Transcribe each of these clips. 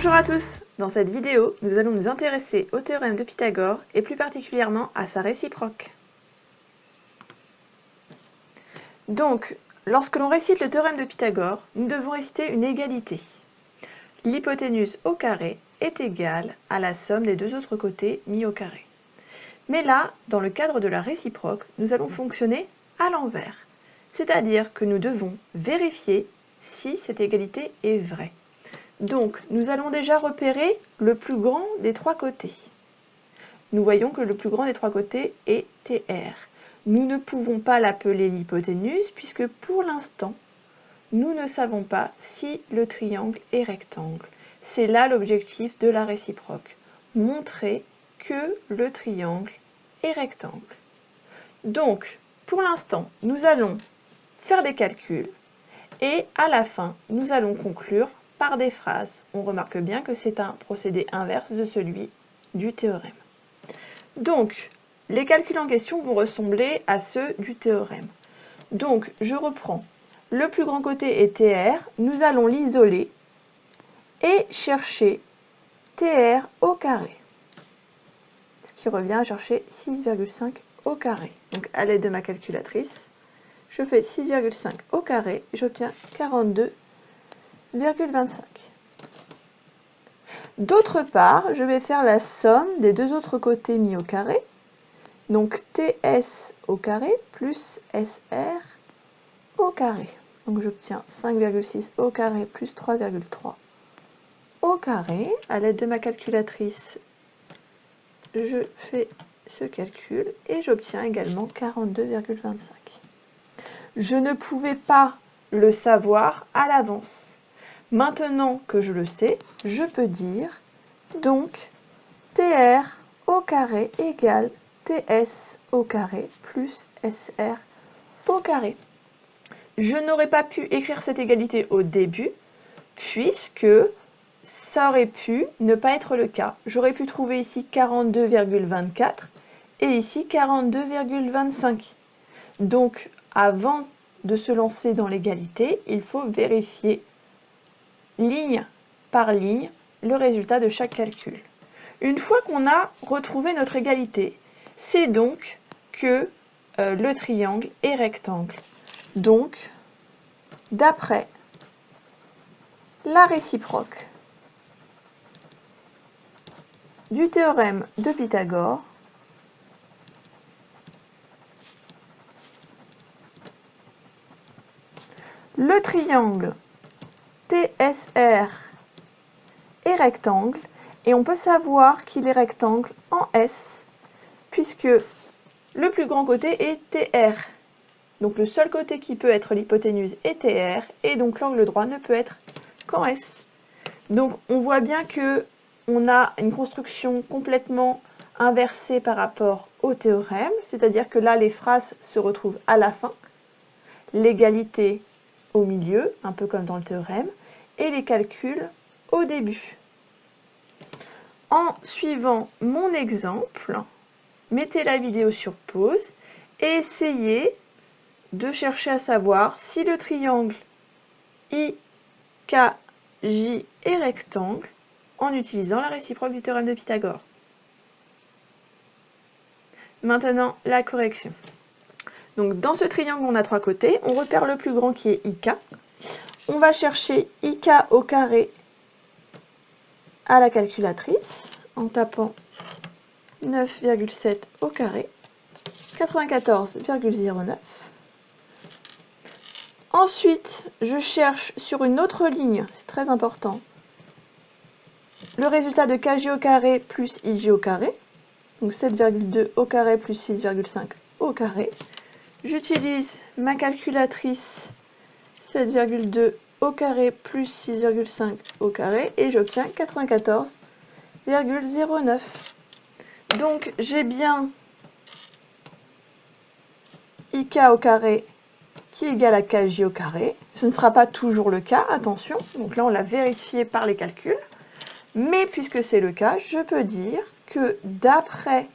Bonjour à tous! Dans cette vidéo, nous allons nous intéresser au théorème de Pythagore et plus particulièrement à sa réciproque. Donc, lorsque l'on récite le théorème de Pythagore, nous devons réciter une égalité. L'hypoténuse au carré est égale à la somme des deux autres côtés mis au carré. Mais là, dans le cadre de la réciproque, nous allons fonctionner à l'envers. C'est-à-dire que nous devons vérifier si cette égalité est vraie. Donc, nous allons déjà repérer le plus grand des trois côtés. Nous voyons que le plus grand des trois côtés est TR. Nous ne pouvons pas l'appeler l'hypoténuse puisque pour l'instant, nous ne savons pas si le triangle est rectangle. C'est là l'objectif de la réciproque, montrer que le triangle est rectangle. Donc, pour l'instant, nous allons faire des calculs et à la fin, nous allons conclure par des phrases. On remarque bien que c'est un procédé inverse de celui du théorème. Donc, les calculs en question vont ressembler à ceux du théorème. Donc, je reprends. Le plus grand côté est TR. Nous allons l'isoler et chercher TR au carré. Ce qui revient à chercher 6,5 au carré. Donc, à l'aide de ma calculatrice, je fais 6,5 au carré et j'obtiens 42,25. D'autre part, je vais faire la somme des deux autres côtés mis au carré. Donc TS au carré plus SR au carré. Donc j'obtiens 5,6 au carré plus 3,3 au carré. À l'aide de ma calculatrice, je fais ce calcul et j'obtiens également 42,25. Je ne pouvais pas le savoir à l'avance. Maintenant que je le sais, je peux dire donc TR au carré égale TS au carré plus SR au carré. Je n'aurais pas pu écrire cette égalité au début, puisque ça aurait pu ne pas être le cas. J'aurais pu trouver ici 42,24 et ici 42,25. Donc, avant de se lancer dans l'égalité, il faut vérifier ligne par ligne le résultat de chaque calcul. Une fois qu'on a retrouvé notre égalité, c'est donc que le triangle est rectangle. Donc, d'après la réciproque du théorème de Pythagore, le triangle TSR est rectangle et on peut savoir qu'il est rectangle en S puisque le plus grand côté est TR. Donc le seul côté qui peut être l'hypoténuse est TR et donc l'angle droit ne peut être qu'en S. Donc on voit bien que on a une construction complètement inversée par rapport au théorème, c'est-à-dire que là les phrases se retrouvent à la fin, l'égalité au milieu, un peu comme dans le théorème, et les calculs au début. En suivant mon exemple, mettez la vidéo sur pause et essayez de chercher à savoir si le triangle IKJ est rectangle en utilisant la réciproque du théorème de Pythagore. Maintenant, la correction. Donc, dans ce triangle, on a trois côtés. On repère le plus grand qui est IK. On va chercher IK au carré à la calculatrice en tapant 9,7 au carré, 94,09. Ensuite, je cherche sur une autre ligne, c'est très important, le résultat de KJ au carré plus IJ au carré. Donc 7,2 au carré plus 6,5 au carré. J'utilise ma calculatrice 7,2 au carré plus 6,5 au carré et j'obtiens 94,09. Donc j'ai bien IK au carré qui est égal à KJ au carré. Ce ne sera pas toujours le cas, attention. Donc là, on l'a vérifié par les calculs. Mais puisque c'est le cas, je peux dire que d'après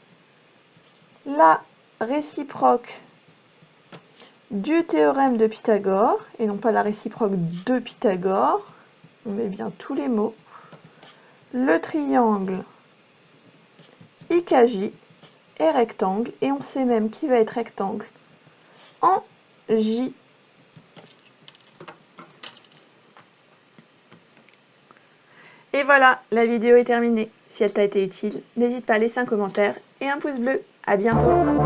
la réciproque du théorème de Pythagore, et non pas la réciproque de Pythagore, on met bien tous les mots, le triangle IKJ est rectangle et on sait même qu'il va être rectangle en J. Et voilà, la vidéo est terminée. Si elle t'a été utile, n'hésite pas à laisser un commentaire et un pouce bleu. À bientôt!